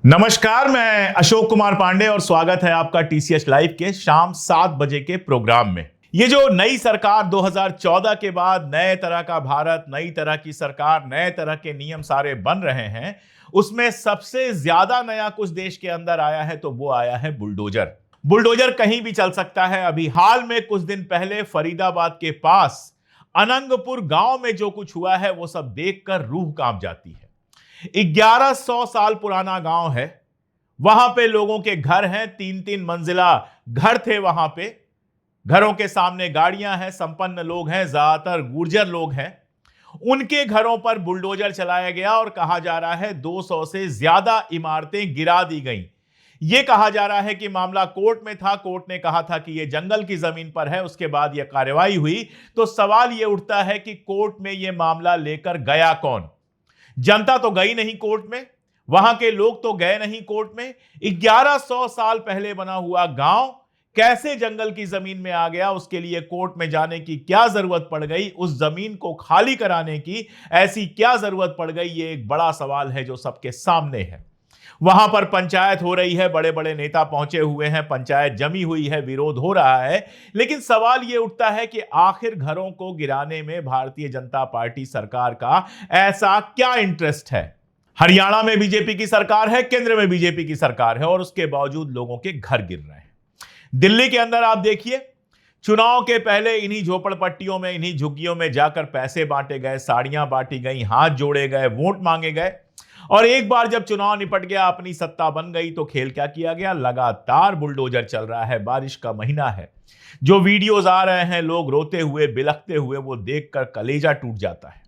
नमस्कार, मैं अशोक कुमार पांडे और स्वागत है आपका टीसीएस लाइव के शाम 7 बजे के प्रोग्राम में। ये जो नई सरकार 2014 के बाद नए तरह का भारत, नई तरह की सरकार, नए तरह के नियम सारे बन रहे हैं, उसमें सबसे ज्यादा नया कुछ देश के अंदर आया है तो वो आया है बुलडोजर। बुलडोजर कहीं भी चल सकता है। अभी हाल में कुछ दिन पहले फरीदाबाद के पास अनंगपुर गांव में जो कुछ हुआ है वो सब देखकर रूह कांप जाती है। 1100 साल पुराना गांव है। वहां पे लोगों के घर हैं, 3-3 मंजिला घर थे। वहां पे घरों के सामने गाड़ियां हैं, संपन्न लोग हैं, ज्यादातर गुर्जर लोग हैं। उनके घरों पर बुलडोजर चलाया गया और कहा जा रहा है 200 से ज्यादा इमारतें गिरा दी गईं। यह कहा जा रहा है कि मामला कोर्ट में था। कोर्ट ने कहा था कि यह जंगल की जमीन पर है। उसके बाद यह कार्रवाई हुई तो सवाल यह उठता है कि कोर्ट में यह मामला लेकर गया कौन? जनता तो गई नहीं कोर्ट में, वहां के लोग तो गए नहीं कोर्ट में। 1100 साल पहले बना हुआ गांव कैसे जंगल की जमीन में आ गया? उसके लिए कोर्ट में जाने की क्या जरूरत पड़ गई? उस जमीन को खाली कराने की ऐसी क्या जरूरत पड़ गई? ये एक बड़ा सवाल है जो सबके सामने है। वहां पर पंचायत हो रही है, बड़े बड़े नेता पहुंचे हुए हैं, पंचायत जमी हुई है, विरोध हो रहा है। लेकिन सवाल यह उठता है कि आखिर घरों को गिराने में भारतीय जनता पार्टी सरकार का ऐसा क्या इंटरेस्ट है? हरियाणा में बीजेपी की सरकार है, केंद्र में बीजेपी की सरकार है और उसके बावजूद लोगों के घर गिर रहे हैं। दिल्ली के अंदर आप देखिए, चुनाव के पहले इन्हीं झोपड़पट्टियों में, इन्हीं झुग्गियों में जाकर पैसे बांटे गए, साड़ियां बांटी गई, हाथ जोड़े गए, वोट मांगे गए। और एक बार जब चुनाव निपट गया, अपनी सत्ता बन गई तो खेल क्या किया गया? लगातार बुलडोजर चल रहा है। बारिश का महीना है, जो वीडियोस आ रहे हैं लोग रोते हुए, बिलखते हुए, वो देखकर कलेजा टूट जाता है।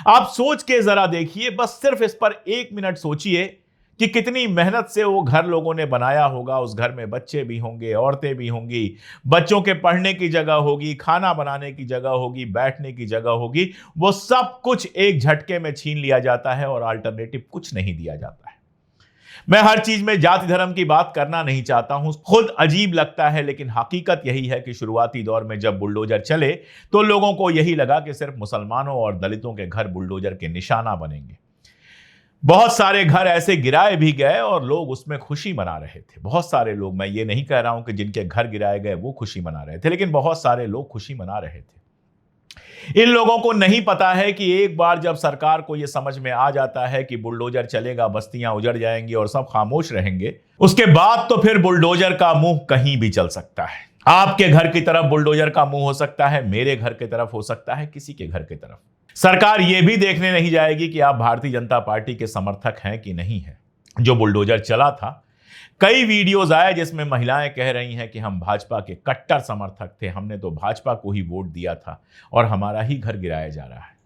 आप सोच के जरा देखिए, बस सिर्फ इस पर 1 मिनट सोचिए कि कितनी मेहनत से वो घर लोगों ने बनाया होगा। उस घर में बच्चे भी होंगे, औरतें भी होंगी, बच्चों के पढ़ने की जगह होगी, खाना बनाने की जगह होगी, बैठने की जगह होगी। वो सब कुछ एक झटके में छीन लिया जाता है और अल्टरनेटिव कुछ नहीं दिया जाता है। मैं हर चीज में जाति धर्म की बात करना नहीं चाहता हूं, खुद अजीब लगता है, लेकिन हकीकत यही है कि शुरुआती दौर में जब बुलडोजर चले तो लोगों को यही लगा कि सिर्फ मुसलमानों और दलितों के घर बुलडोजर के निशाना बनेंगे। बहुत सारे घर ऐसे गिराए भी गए और लोग उसमें खुशी मना रहे थे। बहुत सारे लोग, मैं ये नहीं कह रहा हूं कि जिनके घर गिराए गए वो खुशी मना रहे थे, लेकिन बहुत सारे लोग खुशी मना रहे थे। इन लोगों को नहीं पता है कि एक बार जब सरकार को यह समझ में आ जाता है कि बुलडोजर चलेगा, बस्तियां उजड़ जाएंगी और सब खामोश रहेंगे, उसके बाद तो फिर बुलडोजर का मुंह कहीं भी चल सकता है। आपके घर की तरफ बुलडोजर का मुंह हो सकता है, मेरे घर की तरफ हो सकता है, किसी के घर की तरफ। सरकार यह भी देखने नहीं जाएगी कि आप भारतीय जनता पार्टी के समर्थक हैं कि नहीं है। जो बुलडोजर चला था, कई वीडियोस आए जिसमें महिलाएं कह रही हैं कि हम भाजपा के कट्टर समर्थक थे, हमने तो भाजपा को ही वोट दिया था और हमारा ही घर गिराया जा रहा है।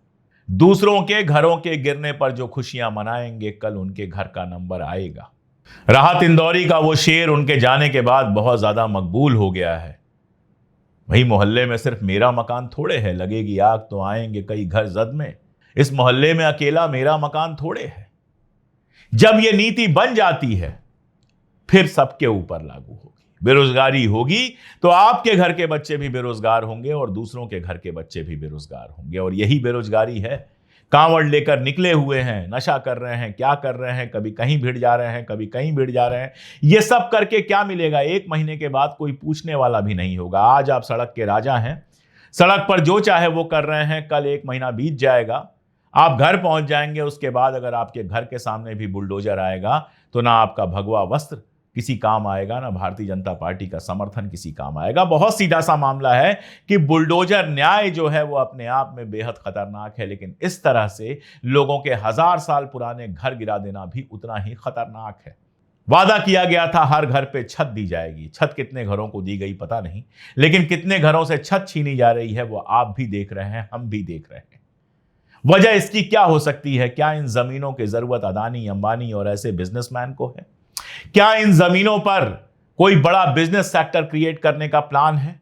दूसरों के घरों के गिरने पर जो खुशियां मनाएंगे, कल उनके घर का नंबर आएगा। राहत इंदौरी का वो शेर उनके जाने के बाद बहुत ज्यादा मकबूल हो गया है। वही मोहल्ले में सिर्फ मेरा मकान थोड़े है, लगेगी आग तो आएंगे कई घर जद में। इस मोहल्ले में अकेला मेरा मकान थोड़े है। जब यह नीति बन जाती है फिर सबके ऊपर लागू होगी। बेरोजगारी होगी तो आपके घर के बच्चे भी बेरोजगार होंगे और दूसरों के घर के बच्चे भी बेरोजगार होंगे। और यही बेरोजगारी है। कांवड़ लेकर निकले हुए हैं, नशा कर रहे हैं, क्या कर रहे हैं, कभी कहीं भिड़ जा रहे हैं, कभी कहीं भिड़ जा रहे हैं। ये सब करके क्या मिलेगा? 1 महीने के बाद कोई पूछने वाला भी नहीं होगा। आज आप सड़क के राजा हैं, सड़क पर जो चाहे वो कर रहे हैं। कल 1 महीना बीत जाएगा, आप घर पहुंच जाएंगे। उसके बाद अगर आपके घर के सामने भी बुलडोजर आएगा तो ना आपका भगवा वस्त्र किसी काम आएगा, ना भारतीय जनता पार्टी का समर्थन किसी काम आएगा। बहुत सीधा सा मामला है कि बुलडोजर न्याय जो है वो अपने आप में बेहद खतरनाक है, लेकिन इस तरह से लोगों के 1000 साल पुराने घर गिरा देना भी उतना ही खतरनाक है। वादा किया गया था हर घर पे छत दी जाएगी। छत कितने घरों को दी गई पता नहीं, लेकिन कितने घरों से छत छीनी जा रही है वो आप भी देख रहे हैं, हम भी देख रहे हैं। वजह इसकी क्या हो सकती है? क्या इन जमीनों की जरूरत अदानी, अंबानी और ऐसे बिजनेसमैन को है? क्या इन जमीनों पर कोई बड़ा बिजनेस सेक्टर क्रिएट करने का प्लान है?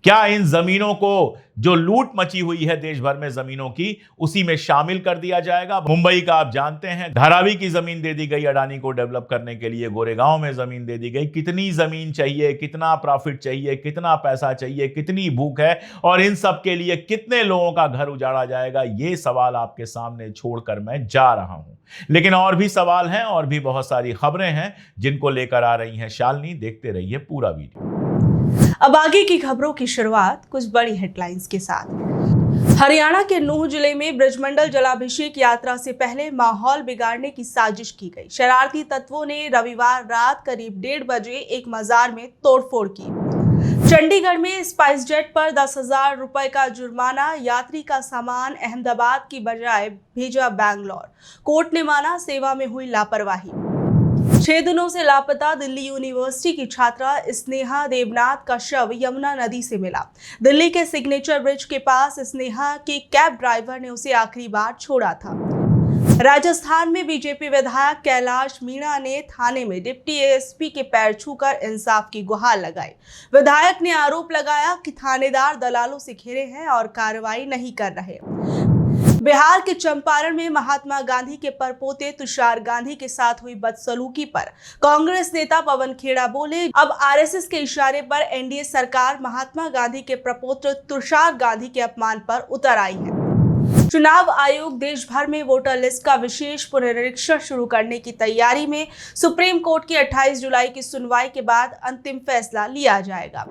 क्या इन जमीनों को, जो लूट मची हुई है देश भर में जमीनों की, उसी में शामिल कर दिया जाएगा? मुंबई का आप जानते हैं, धारावी की जमीन दे दी गई अडानी को डेवलप करने के लिए, गोरेगांव में जमीन दे दी गई। कितनी जमीन चाहिए, कितना प्रॉफिट चाहिए, कितना पैसा चाहिए, कितनी भूख है, और इन सब के लिए कितने लोगों का घर उजाड़ा जाएगा, ये सवाल आपके सामने छोड़कर मैं जा रहा हूं। लेकिन और भी सवाल हैं, और भी बहुत सारी खबरें हैं जिनको लेकर आ रही हैं शालिनी। देखते रहिए पूरा वीडियो। अब आगे की खबरों की शुरुआत कुछ बड़ी हेडलाइंस के साथ। हरियाणा के नूंह जिले में ब्रजमंडल जलाभिषेक यात्रा से पहले माहौल बिगाड़ने की साजिश की गई। शरारती तत्वों ने रविवार रात करीब 1:30 बजे एक मजार में तोड़फोड़ की। चंडीगढ़ में स्पाइस जेट पर 10,000 रुपए का जुर्माना, यात्री का सामान अहमदाबाद की बजाय भेजा बैंगलोर। कोर्ट ने माना सेवा में हुई लापरवाही। 6 दिनों से लापता दिल्ली यूनिवर्सिटी की छात्रा स्नेहा देवनाथ का शव यमुना नदी से मिला। दिल्ली के सिग्नेचर ब्रिज के पास स्नेहा के कैब ड्राइवर ने उसे आखिरी बार छोड़ा था। राजस्थान में बीजेपी विधायक कैलाश मीणा ने थाने में डिप्टी एएसपी के पैर छूकर इंसाफ की गुहार लगाई। विधायक ने आरोप लगाया कि थानेदार दलालों से घिरे हैं और कार्रवाई नहीं कर रहे। बिहार के चंपारण में महात्मा गांधी के परपोते तुषार गांधी के साथ हुई बदसलूकी पर कांग्रेस नेता पवन खेड़ा बोले, अब आरएसएस के इशारे पर एनडीए सरकार महात्मा गांधी के प्रपोत्र तुषार गांधी के अपमान पर उतर आई है। चुनाव आयोग देश भर में वोटर लिस्ट का विशेष पुनरीक्षण शुरू करने की तैयारी में। सुप्रीम कोर्ट की 28 जुलाई की सुनवाई के बाद अंतिम फैसला लिया जाएगा।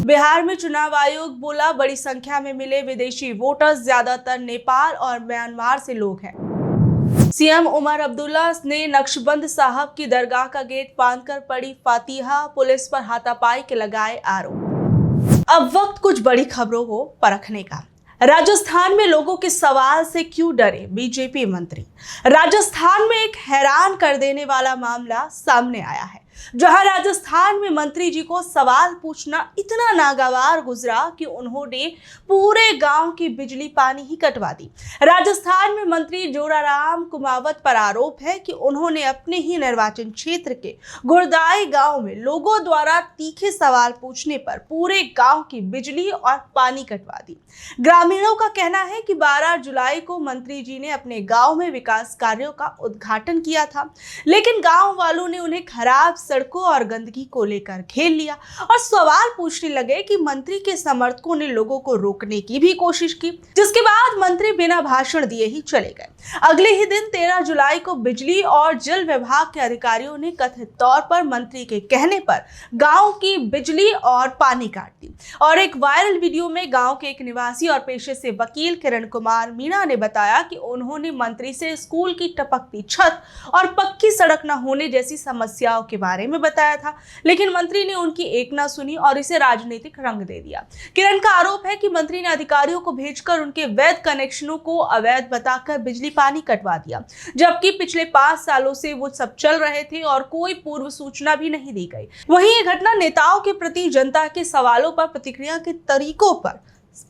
बिहार में चुनाव आयोग बोला, बड़ी संख्या में मिले विदेशी वोटर्स ज्यादातर नेपाल और म्यांमार से लोग हैं। सीएम उमर अब्दुल्ला ने नक्शबंद साहब की दरगाह का गेट बांधकर पड़ी फातिहा, पुलिस पर हाथापाई के लगाए आरोप। अब वक्त कुछ बड़ी खबरों को परखने का। राजस्थान में लोगों के सवाल से क्यों डरे बीजेपी मंत्री? राजस्थान में एक हैरान कर देने वाला मामला सामने आया है, जहां राजस्थान में मंत्री जी को सवाल पूछना इतना नागवार गुजरा कि उन्होंने पूरे गांव की बिजली पानी ही कटवा दी। राजस्थान में मंत्री जोराराम कुमावत पर आरोप है कि उन्होंने अपने ही निर्वाचन क्षेत्र के गुरदाई गांव में लोगों द्वारा तीखे सवाल पूछने पर पूरे गांव की बिजली और पानी कटवा दी। ग्रामीणों का कहना है कि 12 जुलाई को मंत्री जी ने अपने गांव में विकास कार्यों का उद्घाटन किया था, लेकिन गांव वालों ने उन्हें खराब सड़कों और गंदगी को लेकर घेर लिया और सवाल पूछने लगे कि मंत्री के समर्थकों ने लोगों को रोकने की भी कोशिश की, जिसके बाद मंत्री बिना भाषण दिए ही चले गए। अगले ही दिन 13 जुलाई को बिजली और जल विभाग के अधिकारियों ने कथित तौर पर मंत्री के कहने पर गांव की बिजली और पानी काट दी। और एक वायरल वीडियो में गांव के एक निवासी और पेशे से वकील किरण कुमार मीणा ने बताया कि उन्होंने मंत्री से स्कूल की टपकती छत और पक्की सड़क न होने जैसी समस्याओं के बारे में बताया था, लेकिन मंत्री ने उनकी एक ना सुनी और इसे राजनीतिक रंग दे दिया। किरण का आरोप है कि मंत्री ने अधिकारियों को भेजकर उनके वैध कनेक्शनों को अवैध बताकर बिजली पानी कटवा दिया, जबकि पिछले 5 सालों से वो सब चल रहे थे और कोई पूर्व सूचना भी नहीं दी गई। वहीं ये घटना नेताओं के प्रति जनता के सवालों पर प्रतिक्रिया के तरीकों पर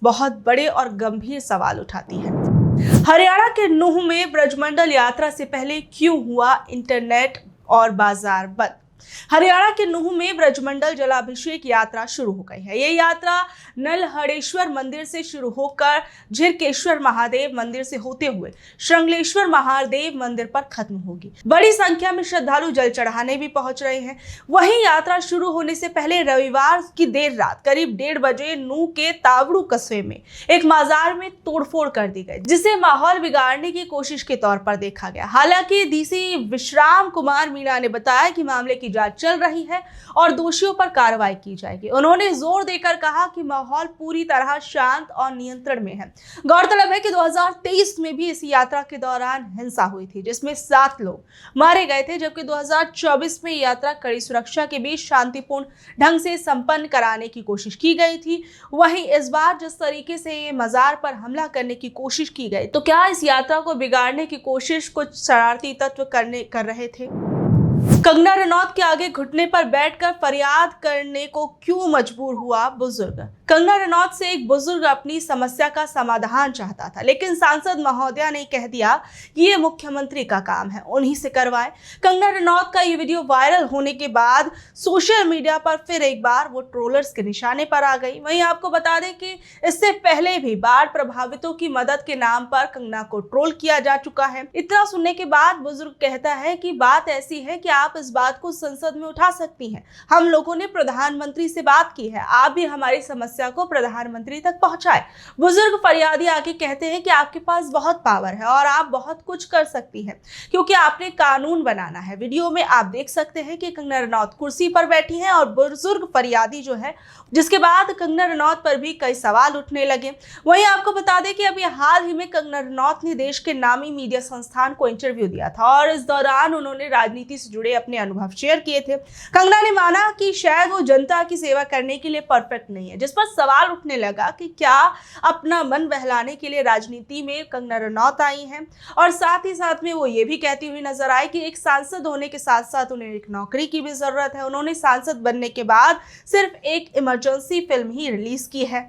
बहुत बड़े और गंभीर सवाल उठाती है। हरियाणा के नूंह में ब्रजमंडल यात्रा से पहले क्यों हुआ इंटरनेट और बाजार बंद? हरियाणा के नूंह में ब्रजमंडल जलाभिषेक यात्रा शुरू हो गई है। ये यात्रा नलहड़ेश्वर मंदिर से शुरू होकर झिरकेश्वर महादेव मंदिर से होते हुए श्रृंगलेश्वर महादेव मंदिर पर खत्म होगी। बड़ी संख्या में श्रद्धालु जल चढ़ाने भी पहुंच रहे हैं। वहीं यात्रा शुरू होने से पहले रविवार की देर रात करीब 1:30 बजे नूंह के तावड़ू कस्बे में एक मजार में तोड़फोड़ कर दी गई, जिसे माहौल बिगाड़ने की कोशिश के तौर पर देखा गया। हालांकि डीसी विश्राम कुमार मीणा ने बताया कि मामले की जांच चल रही है और दोषियों पर कार्रवाई की जाएगी। उन्होंने जोर देकर कहा कि माहौल पूरी तरह शांत और नियंत्रण में है। गौरतलब है कि 2023 में भी इस यात्रा के दौरान हिंसा हुई थी, जिसमें 7 लोग मारे गए थे, जबकि 2024 में यात्रा कड़ी सुरक्षा के बीच शांतिपूर्ण ढंग से संपन्न कराने की कोशिश की गई थी। वहीं इस बार जिस तरीके से ये मजार पर हमला करने की कोशिश की गई, तो क्या इस यात्रा को बिगाड़ने की कोशिश कुछ शरारती तत्व कर रहे थे? कंगना रनौत के आगे घुटने पर बैठकर फरियाद करने को क्यों मजबूर हुआ बुजुर्ग। कंगना रनौत से एक बुजुर्ग अपनी समस्या का समाधान चाहता था, लेकिन सांसद महोदया ने कह दिया कि ये मुख्यमंत्री का काम है, उन्हीं से करवाएं। कंगना रनौत का ये वीडियो वायरल होने के बाद सोशल मीडिया पर फिर एक बार वो ट्रोलर्स के निशाने पर आ गई। वहीं आपको बता दें कि इससे पहले भी बाढ़ प्रभावितों की मदद के नाम पर कंगना को ट्रोल किया जा चुका है। इतना सुनने के बाद बुजुर्ग कहता है कि बात ऐसी है कि आप इस बात को संसद में उठा सकती हैं। हम लोगों ने प्रधानमंत्री से बात की है, आप भी हमारी समस्या को प्रधानमंत्री तक पहुंचाए। बुजुर्ग फरियादी आगे कहते हैं कि आपके पास बहुत पावर है और आप बहुत कुछ कर सकती हैं, क्योंकि आपने कानून बनाना है। वीडियो में आप देख सकते हैं कि कंगना रनौत कुर्सी पर बैठी हैं और बुजुर्ग फरियादी जो है, जिसके बाद कंगना रनौत पर भी कई सवाल उठने लगे। वहीं आपको बता दें कि अभी हाल ही में कंगना रनौत ने देश के नामी मीडिया संस्थान को इंटरव्यू दिया था और इस दौरान उन्होंने राजनीति से जुड़े अपने अनुभव शेयर किए थे। कंगना ने माना कि शायद वो जनता की सेवा करने के लिए परफेक्ट नहीं है, जिस पर सवाल उठने लगा कि क्या अपना मन बहलाने के लिए राजनीति में कंगना रनौत आई हैं। और साथ ही साथ में वो ये भी कहती हुई नजर आई कि एक सांसद होने के साथ साथ उन्हें एक नौकरी की भी जरूरत है। उन्होंने सांसद बनने के बाद सिर्फ एक इमरजेंसी फिल्म ही रिलीज की है।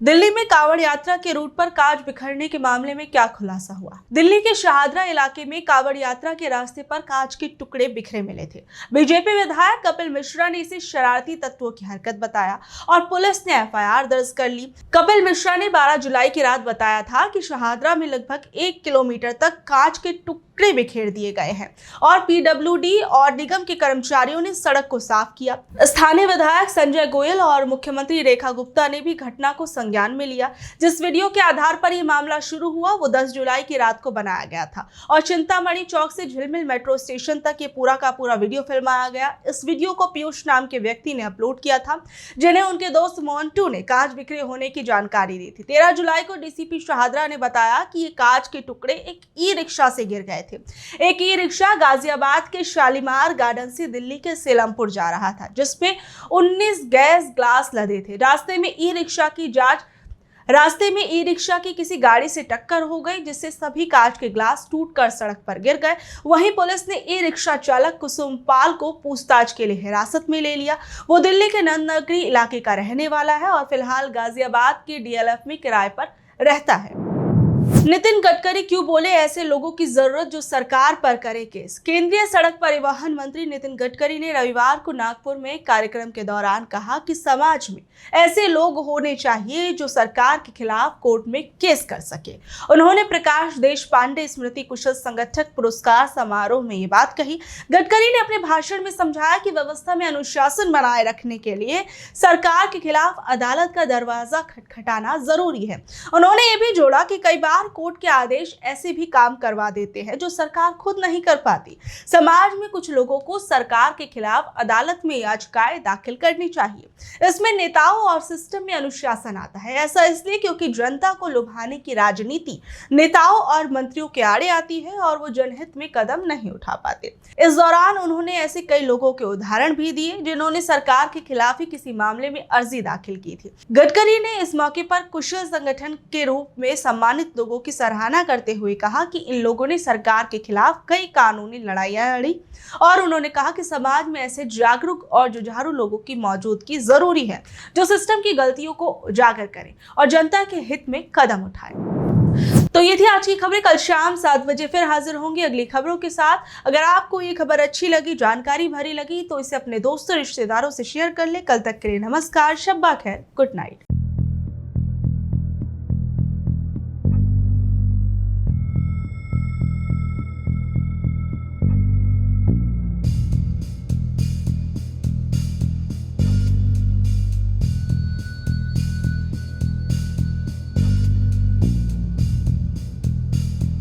दिल्ली में कांवड़ यात्रा के रूट पर कांच बिखरने के मामले में क्या खुलासा हुआ। दिल्ली के शाहदरा इलाके में कांवड़ यात्रा के रास्ते पर कांच के टुकड़े बिखरे मिले थे। बीजेपी विधायक कपिल मिश्रा ने इसे शरारती तत्वों की हरकत बताया और पुलिस ने एफआईआर दर्ज कर ली। कपिल मिश्रा ने 12 जुलाई की रात बताया था कि शाहदरा में लगभग 1 किलोमीटर तक कांच के टुकड़े बिखेर दिए गए हैं और पीडब्ल्यूडी और निगम के कर्मचारियों ने सड़क को साफ किया। स्थानीय विधायक संजय गोयल और मुख्यमंत्री रेखा गुप्ता ने भी घटना को संज्ञान में लिया। जिस वीडियो के आधार पर यह मामला शुरू हुआ वो 10 जुलाई की रात को बनाया गया था और चिंतामणि चौक से झिलमिल मेट्रो स्टेशन तक ये पूरा का पूरा वीडियो फिल्माया गया। इस वीडियो को पीयूष नाम के व्यक्ति ने अपलोड किया था, जिन्हें उनके दोस्त मोन्टू ने कांच बिखरे होने की जानकारी दी थी। 13 जुलाई को डीसीपी शाहदरा ने बताया कि ये कांच के टुकड़े एक ई रिक्शा से गिर गए थे। एक ई रिक्शा गाजियाबाद के शालीमार गार्डन से दिल्ली के सेलमपुर जा रहा था, जिसमें 19 गैस ग्लास लदे थे। रास्ते में ई रिक्शा की किसी गाड़ी से टक्कर हो गई, जिससे सभी कांच के ग्लास टूटकर सड़क पर गिर गए। वहीं पुलिस ने ई रिक्शा चालक कुसुम पाल को पूछताछ के लिए हिरासत में ले लिया। वो दिल्ली के नंदनगरी इलाके का रहने वाला है और फिलहाल गाजियाबाद के डीएलएफ में किराए पर रहता है। नितिन गडकरी क्यों बोले ऐसे लोगों की जरूरत जो सरकार पर करे केस। केंद्रीय सड़क परिवहन मंत्री नितिन गडकरी ने रविवार को नागपुर में एक कार्यक्रम के दौरान कहा कि समाज में ऐसे लोग होने चाहिए जो सरकार के खिलाफ कोर्ट में केस कर सके। उन्होंने प्रकाश देशपांडे स्मृति कुशल संगठक पुरस्कार समारोह में ये बात कही। गडकरी ने अपने भाषण में समझाया कि व्यवस्था में अनुशासन बनाए रखने के लिए सरकार के खिलाफ अदालत का दरवाजा खटखटाना जरूरी है। उन्होंने ये भी जोड़ा कि कई बार कोर्ट के आदेश ऐसे भी काम करवा देते हैं जो सरकार खुद नहीं कर पाती। समाज में कुछ लोगों को सरकार के खिलाफ अदालत में याचिकाएं दाखिल करनी चाहिए। इसमें नेताओं और सिस्टम में अनुशासन आता है। ऐसा इसलिए क्योंकि जनता को लुभाने की राजनीति नेताओं और मंत्रियों के आड़े आती है और वो जनहित में कदम नहीं उठा पाते। इस दौरान उन्होंने ऐसे कई लोगों के उदाहरण भी दिए जिन्होंने सरकार के खिलाफ ही किसी मामले में अर्जी दाखिल की थी। गडकरी ने इस मौके पर कुशल संगठन के रूप में सम्मानित लोगों की सराहना करते हुए कहा कि इन लोगों ने सरकार के खिलाफ कई कानूनी लड़ाइयां लड़ी और उन्होंने कहा कि समाज में ऐसे जागरूक और जुझारू लोगों की मौजूदगी जरूरी है जो सिस्टम की गलतियों को उजागर करें और जनता के हित में कदम उठाएं। तो ये थी आज की खबरें। कल शाम 7 बजे फिर हाजिर होंगे अगली खबरों के साथ। अगर आपको ये खबर अच्छी लगी, जानकारी भरी लगी तो इसे अपने दोस्तों रिश्तेदारों से शेयर कर ले। कल तक के लिए नमस्कार, शब्बा खैर, गुड नाइट।